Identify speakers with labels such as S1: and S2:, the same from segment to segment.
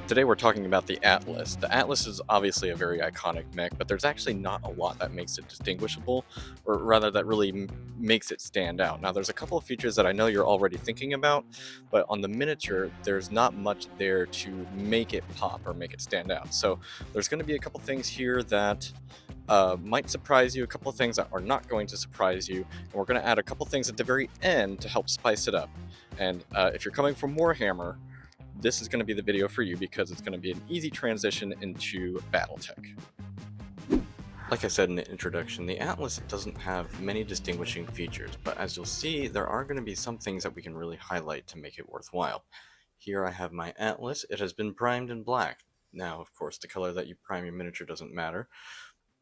S1: Today we're talking about the Atlas. The Atlas is obviously a very iconic mech, but there's actually not a lot that makes it distinguishable, or rather that really makes it stand out. Now there's a couple of features that I know you're already thinking about, but on the miniature there's not much there to make it pop or make it stand out. So there's going to be a couple things here that might surprise you, a couple of things that are not going to surprise you, and we're going to add a couple things at the very end to help spice it up. And if you're coming from Warhammer, this is going to be the video for you because it's going to be an easy transition into Battletech. Like I said in the introduction, the Atlas doesn't have many distinguishing features, but as you'll see, there are going to be some things that we can really highlight to make it worthwhile. Here I have my Atlas. It has been primed in black. Now, of course, the color that you prime your miniature doesn't matter.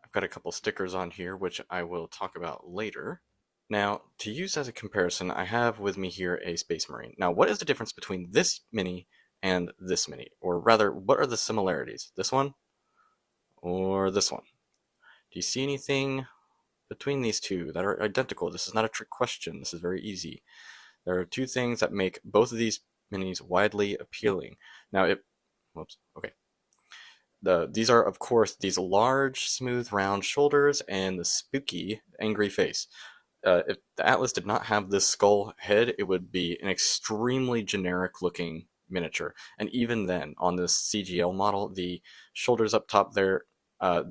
S1: I've got a couple stickers on here, which I will talk about later. Now, to use as a comparison, I have with me here a Space Marine. Now, what is the difference between this mini and this mini? Or rather, what are the similarities? This one or this one? Do you see anything between these two that are identical? This is not a trick question. This is very easy. There are two things that make both of these minis widely appealing. Now, whoops, okay. These are, of course, these large, smooth, round shoulders and the spooky, angry face. If the Atlas did not have this skull head, it would be an extremely generic looking miniature. And even then, on this CGL model, the shoulders up top there,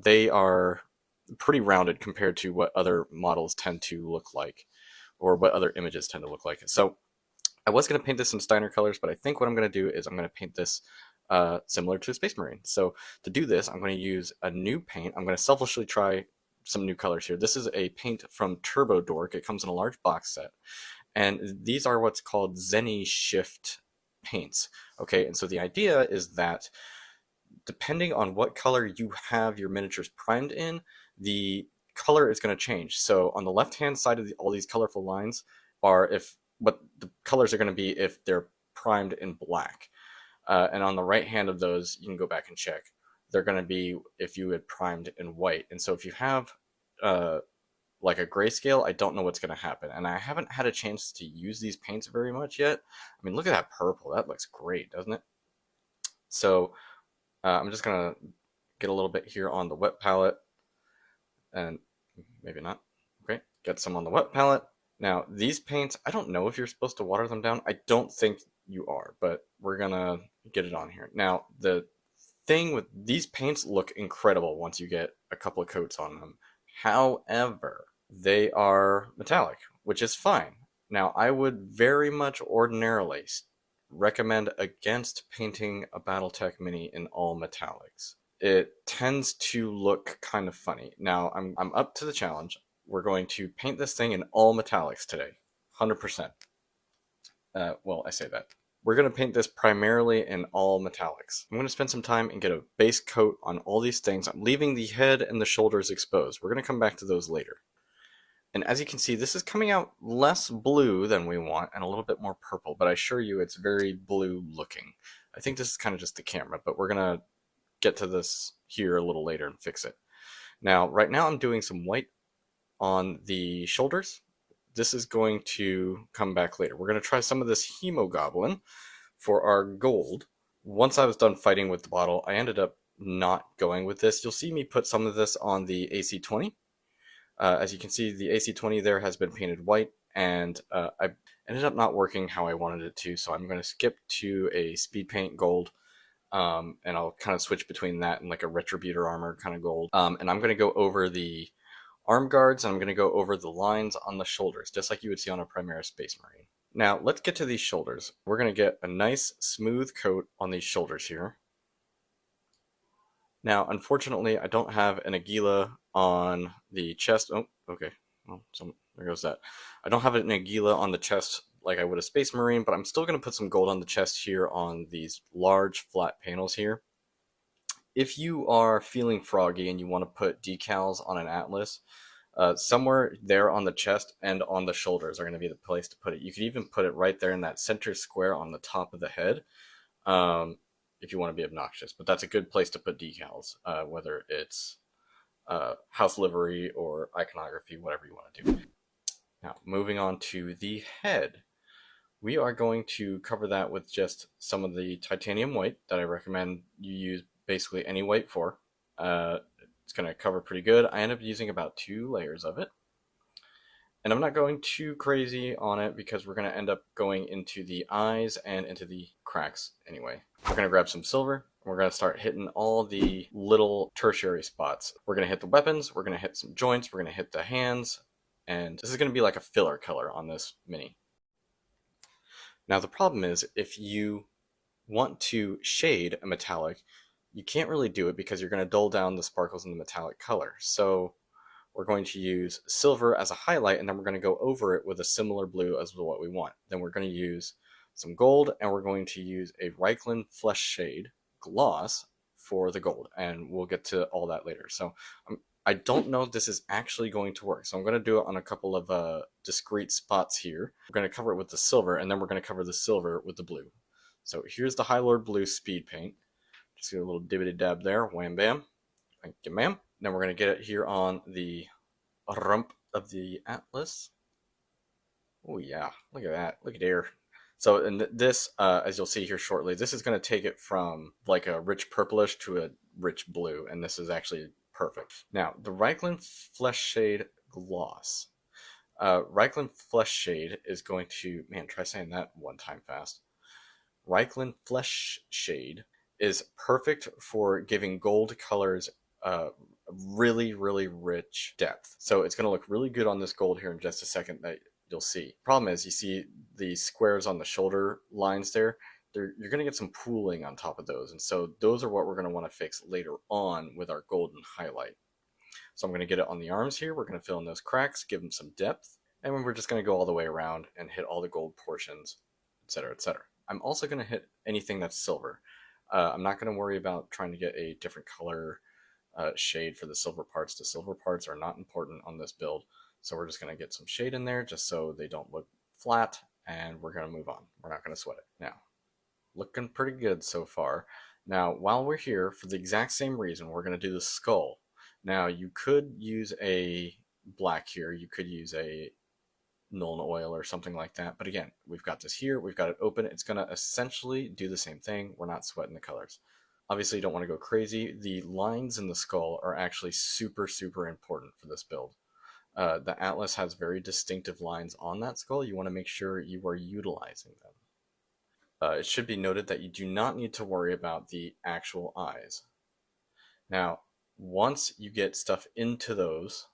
S1: they are pretty rounded compared to what other models tend to look like, or what other images tend to look like. So I was going to paint this in Steiner colors, but I think what I'm going to do is I'm going to paint this similar to a Space Marine. So to do this, I'm going to use a new paint. I'm going to selfishly try some new colors here. This is a paint from Turbo Dork. It comes in a large box set, and these are what's called Zenny Shift paints. Okay, and so the idea is that depending on what color you have your miniatures primed in, the color is going to change. So on the left hand side of all these colorful lines are what the colors are going to be if they're primed in black, and on the right hand of those, you can go back and check, they're going to be if you had primed in white. And so if you have like a grayscale, I don't know what's going to happen. And I haven't had a chance to use these paints very much yet. I mean, look at that purple. That looks great, doesn't it? So I'm just going to get a little bit here on the wet palette. And maybe not. Okay, get some on the wet palette. Now, these paints, I don't know if you're supposed to water them down. I don't think you are, but we're going to get it on here. Now, the thing with these paints look incredible once you get a couple of coats on them. However, they are metallic, which is fine. Now, I would very much ordinarily recommend against painting a Battletech mini in all metallics. It tends to look kind of funny. Now, I'm up to the challenge. We're going to paint this thing in all metallics today, 100%. Well, I say that. We're going to paint this primarily in all metallics. I'm going to spend some time and get a base coat on all these things. I'm leaving the head and the shoulders exposed. We're going to come back to those later. And as you can see, this is coming out less blue than we want and a little bit more purple, but I assure you it's very blue looking. I think this is kind of just the camera, but we're going to get to this here a little later and fix it. Now, right now I'm doing some white on the shoulders. This is going to come back later. We're going to try some of this Hemogoblin for our gold. Once I was done fighting with the bottle, I ended up not going with this. You'll see me put some of this on the AC-20. As you can see, the AC-20 there has been painted white, and I ended up not working how I wanted it to, so I'm going to skip to a speed paint gold, and I'll kind of switch between that and like a Retributor armor kind of gold. And I'm going to go over the arm guards, and I'm going to go over the lines on the shoulders, just like you would see on a Primaris Space Marine. Now, let's get to these shoulders. We're going to get a nice smooth coat on these shoulders here. Now, unfortunately, I don't have an Aguila on the chest. Oh, okay. Well, so there goes that. I don't have an Aguila on the chest like I would a Space Marine, but I'm still going to put some gold on the chest here on these large flat panels here. If you are feeling froggy and you want to put decals on an Atlas, somewhere there on the chest and on the shoulders are going to be the place to put it. You could even put it right there in that center square on the top of the head, if you want to be obnoxious. But that's a good place to put decals, whether it's house livery or iconography, whatever you want to do. Now, moving on to the head. We are going to cover that with just some of the titanium white that I recommend you use basically any white for. It's going to cover pretty good. I end up using about 2 layers of it. And I'm not going too crazy on it because we're going to end up going into the eyes and into the cracks anyway. We're going to grab some silver. We're going to start hitting all the little tertiary spots. We're going to hit the weapons. We're going to hit some joints. We're going to hit the hands. And this is going to be like a filler color on this mini. Now the problem is if you want to shade a metallic, you can't really do it because you're going to dull down the sparkles in the metallic color. So we're going to use silver as a highlight, and then we're going to go over it with a similar blue as what we want. Then we're going to use some gold, and we're going to use a Reikland Flesh Shade gloss for the gold, and we'll get to all that later. So I don't know if this is actually going to work, so I'm going to do it on a couple of discrete spots here. We're going to cover it with the silver, and then we're going to cover the silver with the blue. So here's the High Lord Blue Speed Paint. Just get a little dibbity dab there, wham bam. Thank you, ma'am. Then we're going to get it here on the rump of the Atlas. Oh yeah, look at that, look at there. So in this, as you'll see here shortly, this is going to take it from like a rich purplish to a rich blue, and this is actually perfect. Now, the Reikland Flesh Shade Gloss. Reikland Flesh Shade is going to, man, try saying that one time fast. Reikland Flesh Shade is perfect for giving gold colors really, really rich depth. So it's going to look really good on this gold here in just a second that you'll see. Problem is, you see the squares on the shoulder lines there, you're going to get some pooling on top of those. And so those are what we're going to want to fix later on with our golden highlight. So I'm going to get it on the arms here. We're going to fill in those cracks, give them some depth. And then we're just going to go all the way around and hit all the gold portions, etc., etc. I'm also going to hit anything that's silver. I'm not going to worry about trying to get a different color shade for the silver parts. The silver parts are not important on this build, so we're just going to get some shade in there just so they don't look flat, and we're going to move on. We're not going to sweat it. Now, looking pretty good so far. Now, while we're here, for the exact same reason, we're going to do the skull. Now, you could use a black here. You could use a Nuln Oil or something like that. But again, we've got this here. We've got it open. It's going to essentially do the same thing. We're not sweating the colors. Obviously, you don't want to go crazy. The lines in the skull are actually super, super important for this build. The Atlas has very distinctive lines on that skull. You want to make sure you are utilizing them. It should be noted that you do not need to worry about the actual eyes. Now, once you get stuff into those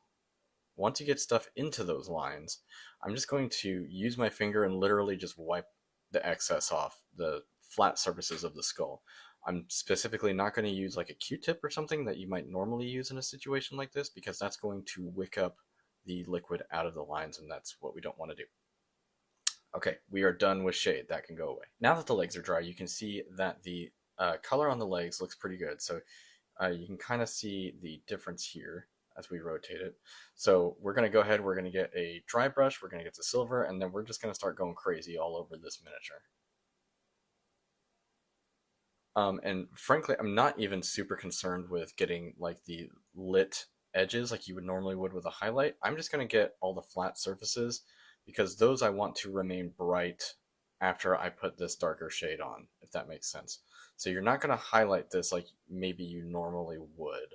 S1: lines, I'm just going to use my finger and literally just wipe the excess off the flat surfaces of the skull. I'm specifically not going to use like a Q-tip or something that you might normally use in a situation like this, because that's going to wick up the liquid out of the lines, and that's what we don't want to do. Okay, we are done with shade. That can go away. Now that the legs are dry, you can see that the color on the legs looks pretty good. So you can kind of see the difference here as we rotate it. So we're going to go ahead, we're going to get a dry brush, we're going to get the silver, and then we're just going to start going crazy all over this miniature. And frankly, I'm not even super concerned with getting like the lit edges like you would normally would with a highlight. I'm just going to get all the flat surfaces, because those I want to remain bright after I put this darker shade on, if that makes sense. So you're not going to highlight this like maybe you normally would.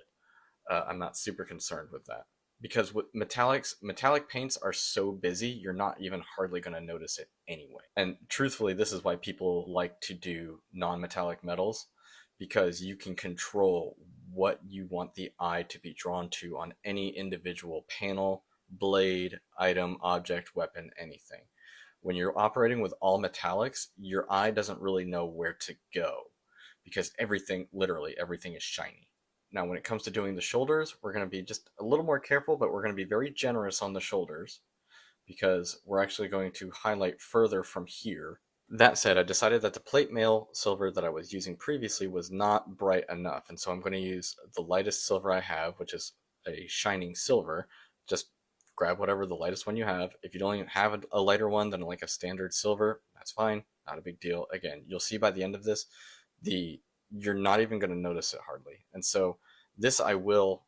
S1: I'm not super concerned with that, because with metallic paints are so busy, you're not even hardly going to notice it anyway. And truthfully, this is why people like to do non-metallic metals, because you can control what you want the eye to be drawn to on any individual panel, blade, item, object, weapon, anything. When you're operating with all metallics, your eye doesn't really know where to go, because everything, literally everything, is shiny. Now, when it comes to doing the shoulders, we're going to be just a little more careful, but we're going to be very generous on the shoulders, because we're actually going to highlight further from here. That said, I decided that the plate mail silver that I was using previously was not bright enough, and so I'm going to use the lightest silver I have, which is a shining silver. Just grab whatever the lightest one you have. If you don't even have a lighter one than like a standard silver, that's fine, not a big deal. Again, you'll see by the end of this, you're not even going to notice it hardly. And so this, I will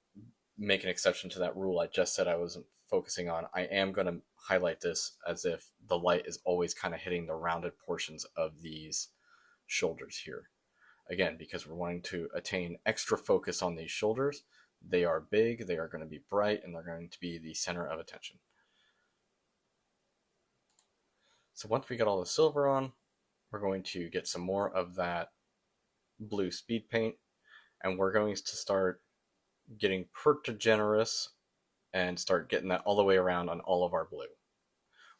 S1: make an exception to that rule I just said I wasn't focusing on. I am going to highlight this as if the light is always kind of hitting the rounded portions of these shoulders here. Again, because we're wanting to attain extra focus on these shoulders. They are big, they are going to be bright, and they're going to be the center of attention. So once we get all the silver on, we're going to get some more of that blue speed paint, and we're going to start getting pretty generous and start getting that all the way around on all of our blue.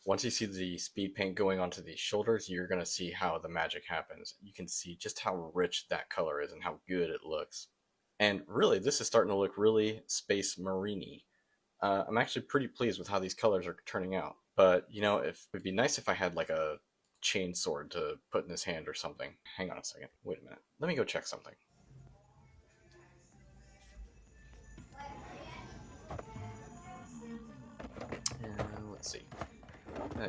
S1: Once you see the speed paint going onto these shoulders, you're going to see how the magic happens. You can see just how rich that color is and how good it looks. And really, this is starting to look really Space Marine-y. I'm actually pretty pleased with how these colors are turning out. But, you know, it'd be nice if I had like a chain sword to put in his hand or something. Hang on a second. Wait a minute. Let me go check something. Let's see.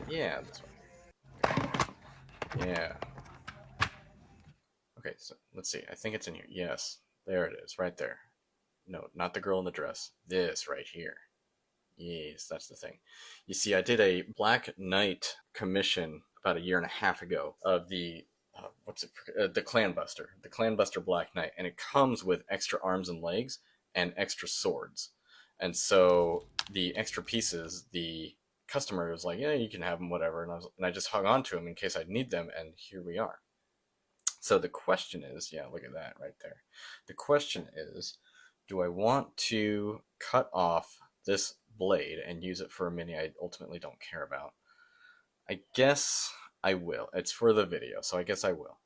S1: Yeah, this one. Yeah. Okay, so let's see. I think it's in here. Yes, there it is, right there. No, not the girl in the dress. This right here. Yes, that's the thing. You see, I did a Black Knight commission about 1.5 years ago of the the Clan Buster Black Knight, and it comes with extra arms and legs and extra swords. And so the extra pieces, the customer was like, "Yeah, you can have them, whatever." And I just hung on to them in case I'd need them, and here we are. So the question is, yeah, look at that right there. The question is, do I want to cut off this blade and use it for a mini I ultimately don't care about? I guess I will. It's for the video, so I guess I will.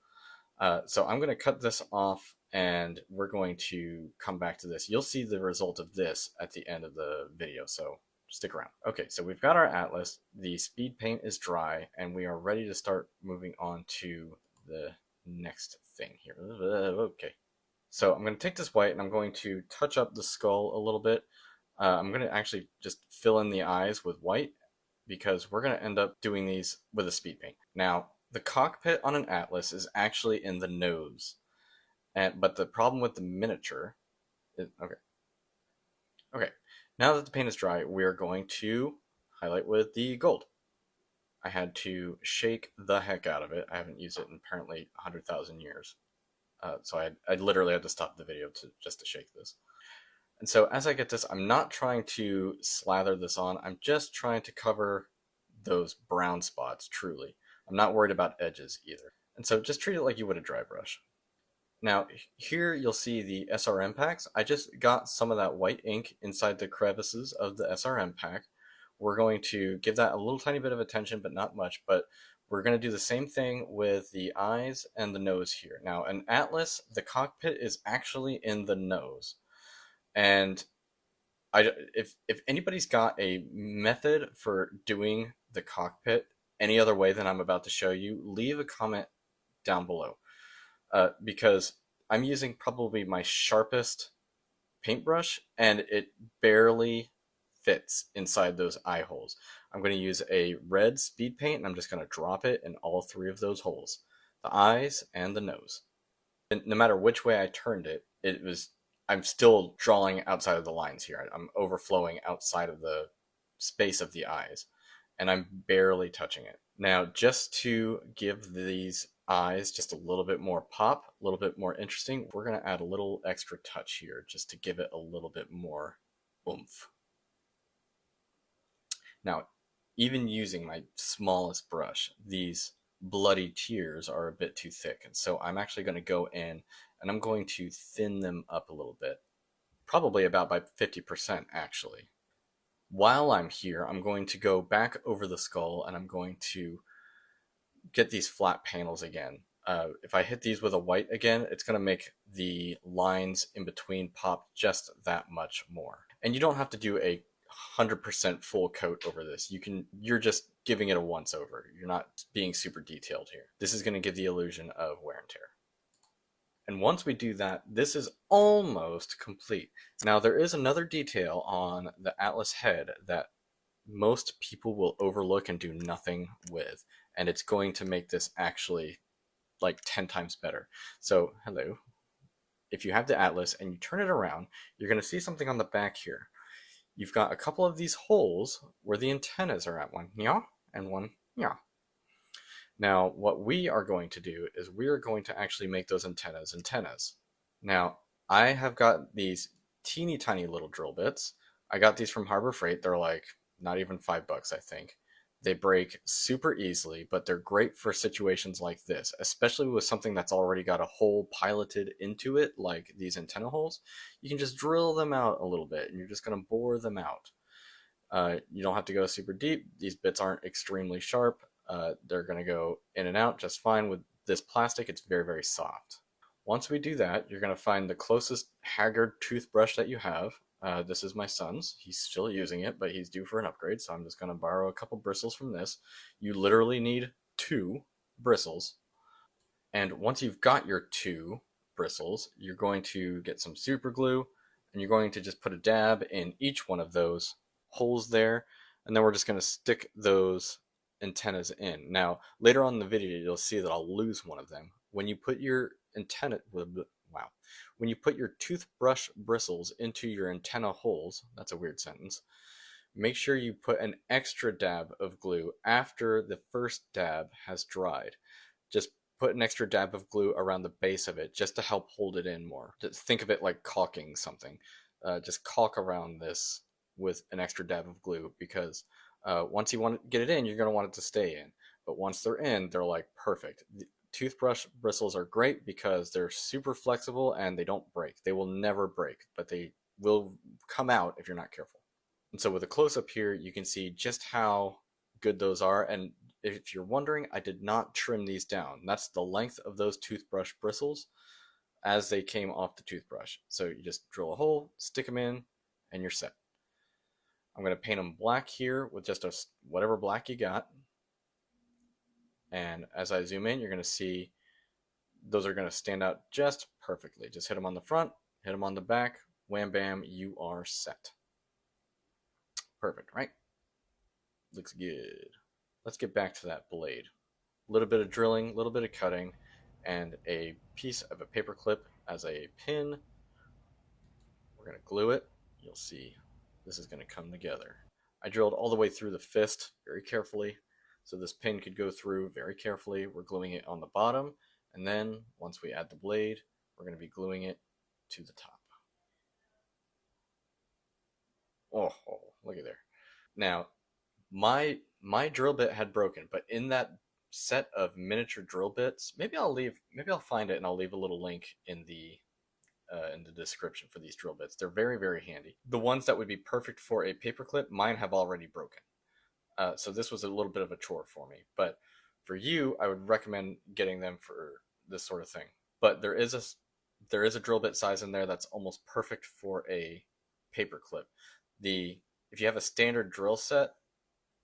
S1: So I'm going to cut this off, and we're going to come back to this. You'll see the result of this at the end of the video, so stick around. Okay, so we've got our atlas. The speed paint is dry, and we are ready to start moving on to the next thing here. Okay. So I'm going to take this white, and I'm going to touch up the skull a little bit. I'm going to actually just fill in the eyes with white, because we're going to end up doing these with a speed paint. Now, the cockpit on an atlas is actually in the nose, but the problem with the miniature is, okay, now that the paint is dry, we're going to highlight with the gold. I had to shake the heck out of it. I haven't used it in apparently 100,000 years. So I literally had to stop the video just to shake this. And so as I get this, I'm not trying to slather this on. I'm just trying to cover those brown spots, truly. I'm not worried about edges either. And so just treat it like you would a dry brush. Now, here you'll see the SRM packs. I just got some of that white ink inside the crevices of the SRM pack. We're going to give that a little tiny bit of attention, but not much. But we're going to do the same thing with the eyes and the nose here. Now, an atlas, the cockpit is actually in the nose. And if anybody's got a method for doing the cockpit any other way than I'm about to show you, leave a comment down below. Because I'm using probably my sharpest paintbrush, and it barely fits inside those eye holes. I'm going to use a red speed paint, and I'm just going to drop it in all 3 of those holes, the eyes and the nose. And no matter which way I turned it, I'm still drawing outside of the lines here. I'm overflowing outside of the space of the eyes, and I'm barely touching it. Now, just to give these eyes just a little bit more pop, a little bit more interesting, we're going to add a little extra touch here just to give it a little bit more oomph. Now, even using my smallest brush, these bloody tears are a bit too thick, and so I'm actually going to go in and I'm going to thin them up a little bit, probably about by 50% actually. While I'm here, I'm going to go back over the skull, and I'm going to get these flat panels again. If I hit these with a white again, it's going to make the lines in between pop just that much more. And you don't have to do a 100% full coat over this. You're just giving it a once over. You're not being super detailed here. This is going to give the illusion of wear and tear. And once we do that, this is almost complete. Now, there is another detail on the Atlas head that most people will overlook and do nothing with, and it's going to make this actually like 10 times better. So, hello. If you have the Atlas and you turn it around, you're going to see something on the back here. you've got a couple of these holes where the antennas are at, one yeah and one yeah. Now, what we are going to do is we are going to actually make those antennas. Now, I have got these teeny tiny little drill bits. I got these from Harbor Freight. They're like not even $5, I think. They break super easily, but they're great for situations like this, especially with something that's already got a hole piloted into it, like these antenna holes. You can just drill them out a little bit, and you're just going to bore them out. You don't have to go super deep. These bits aren't extremely sharp. They're going to go in and out just fine. With this plastic, it's very, very soft. Once we do that, you're going to find the closest Haggard toothbrush that you have. This is my son's. He's still using it, but he's due for an upgrade, so I'm just going to borrow a couple bristles from this. You literally need 2 bristles. And once you've got your 2 bristles, you're going to get some super glue, and you're going to just put a dab in each one of those holes there, and then we're just going to stick those antennas in. Now, later on in the video, you'll see that I'll lose one of them. When you put your when you put your toothbrush bristles into your antenna holes, that's a weird sentence, make sure you put an extra dab of glue after the first dab has dried. Just put an extra dab of glue around the base of it just to help hold it in more. Just think of it like caulking something. Just caulk around this with an extra dab of glue, because once you want to get it in, you're going to want it to stay in. But once they're in, they're like perfect. The toothbrush bristles are great because they're super flexible and they don't break. They will never break, but they will come out if you're not careful. And so with a close-up here, you can see just how good those are. And if you're wondering, I did not trim these down. That's the length of those toothbrush bristles as they came off the toothbrush. So you just drill a hole, stick them in, and you're set. I'm going to paint them black here with just whatever black you got. And as I zoom in, you're going to see those are going to stand out just perfectly. Just hit them on the front, hit them on the back, wham bam, you are set. Perfect, right? Looks good. Let's get back to that blade. A little bit of drilling, a little bit of cutting, and a piece of a paper clip as a pin. We're going to glue it. You'll see this is going to come together. I drilled all the way through the fist very carefully, so this pin could go through very carefully. We're gluing it on the bottom, and then once we add the blade, we're going to be gluing it to the top. Oh, look at there. Now, my drill bit had broken, but in that set of miniature drill bits, maybe I'll find it and I'll leave a little link in the description for these drill bits. They're very, very handy. The ones that would be perfect for a paperclip, mine have already broken. So this was a little bit of a chore for me. But for you, I would recommend getting them for this sort of thing. But there is a drill bit size in there that's almost perfect for a paperclip. If you have a standard drill set,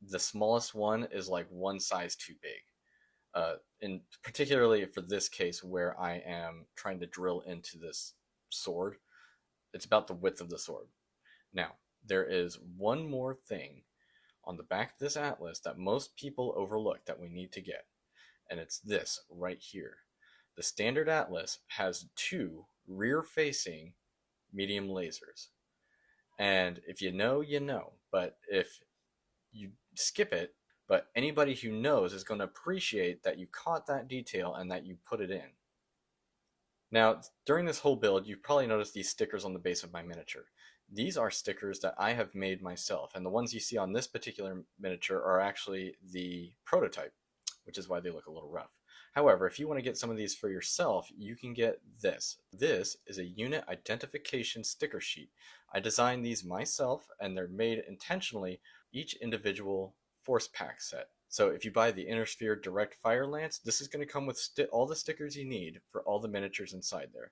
S1: the smallest one is like one size too big. And particularly for this case where I am trying to drill into this sword, it's about the width of the sword. Now, there is one more thing on the back of this atlas that most people overlook that we need to get, and it's this right here. The standard atlas has 2 rear-facing medium lasers, and if you know, you know, but if you skip it, but anybody who knows is going to appreciate that you caught that detail and that you put it in. Now, during this whole build, you've probably noticed these stickers on the base of my miniature. These are stickers that I have made myself, and the ones you see on this particular miniature are actually the prototype, which is why they look a little rough. However, if you want to get some of these for yourself, you can get this. This is a unit identification sticker sheet. I designed these myself, and they're made intentionally each individual force pack set. So if you buy the Inner Sphere Direct Fire Lance, this is going to come with all the stickers you need for all the miniatures inside there.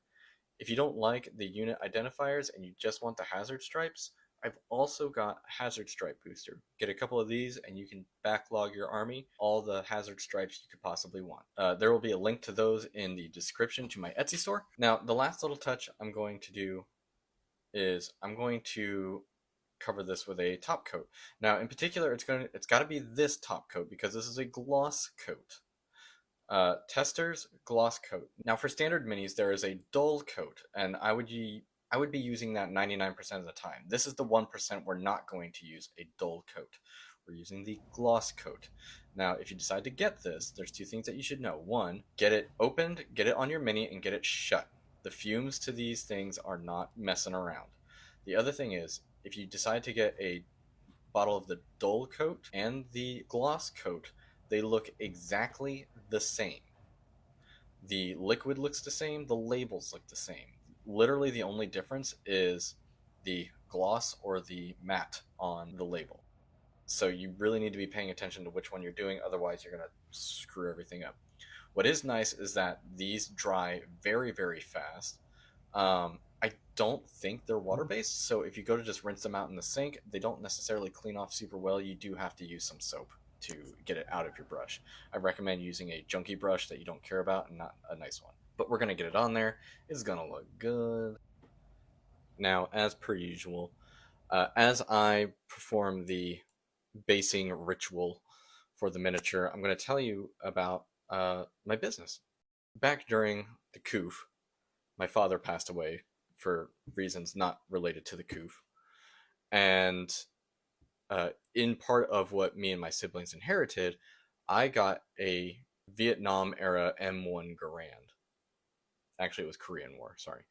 S1: If you don't like the unit identifiers and you just want the hazard stripes, I've also got a hazard stripe booster. Get a couple of these and you can backlog your army all the hazard stripes you could possibly want. There will be a link to those in the description to my Etsy store. Now, the last little touch I'm going to do is I'm going to cover this with a top coat. Now, in particular, it's got to be this top coat because this is a gloss coat. Tester's gloss coat. Now, for standard minis, there is a dull coat, and I would I would be using that 99% of the time. This is the 1% we're not going to use a dull coat. We're using the gloss coat. Now, if you decide to get this, there's two things that you should know. One, get it opened, get it on your Mini, and get it shut. The fumes to these things are not messing around. The other thing is, if you decide to get a bottle of the dull coat and the gloss coat, they look exactly the same. The liquid looks the same, the labels look the same. Literally, the only difference is the gloss or the matte on the label. So you really need to be paying attention to which one you're doing, otherwise you're going to screw everything up. What is nice is that these dry very, very fast. I don't think they're water-based, so if you go to just rinse them out in the sink, they don't necessarily clean off super well. You do have to use some soap to get it out of your brush. I recommend using a junky brush that you don't care about and not a nice one. But we're going to get it on there. It's going to look good. Now, as per usual, as I perform the basing ritual for the miniature, I'm going to tell you about my business. Back during the coup, my father passed away for reasons not related to the coup. And in part of what me and my siblings inherited, I got a Vietnam era M1 Garand. Actually, it was Korean War, sorry.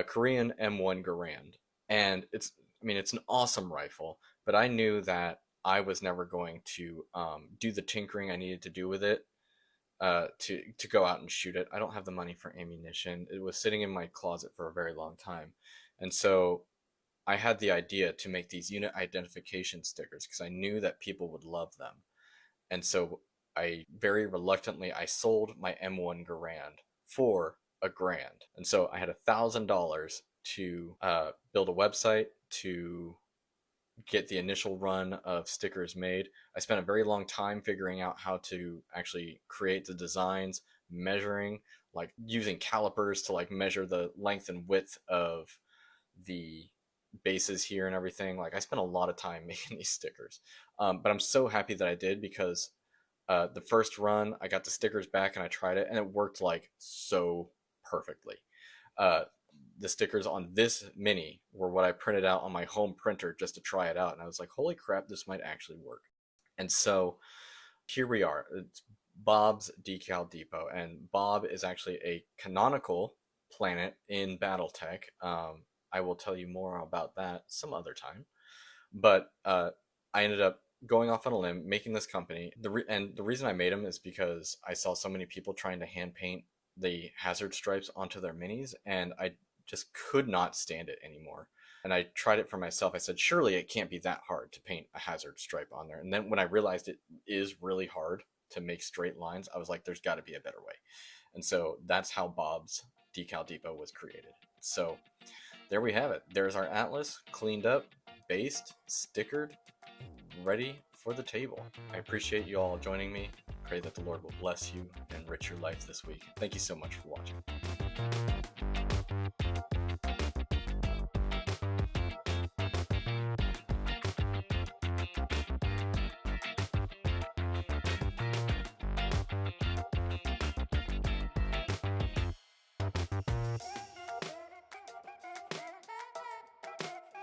S1: Korean M1 Garand. And it's an awesome rifle, but I knew that I was never going to do the tinkering I needed to do with it to go out and shoot it. I don't have the money for ammunition. It was sitting in my closet for a very long time. And so I had the idea to make these unit identification stickers because I knew that people would love them. And so I very reluctantly, I sold my M1 Garand for $1,000. And so I had $1,000 to build a website, to get the initial run of stickers made. I spent a very long time figuring out how to actually create the designs, measuring, like using calipers to like measure the length and width of the bases here and everything. Like I spent a lot of time making these stickers, but I'm so happy that I did because the first run I got the stickers back and I tried it and it worked like so perfectly. The stickers on this mini were what I printed out on my home printer just to try it out, and I was like, holy crap, this might actually work. And so here we are. It's Bob's Decal Depot, and Bob is actually a canonical planet in Battletech. I will tell you more about that some other time. But I ended up going off on a limb, making this company. And the reason I made them is because I saw so many people trying to hand paint the hazard stripes onto their minis, and I just could not stand it anymore. And I tried it for myself. I said, surely it can't be that hard to paint a hazard stripe on there. And then when I realized it is really hard to make straight lines, I was like, there's got to be a better way. And so that's how Bob's Decal Depot was created. So there we have it. There's our Atlas, cleaned up, based, stickered, ready for the table. I appreciate you all joining me. Pray that the Lord will bless you and enrich your life this week. Thank you so much for watching.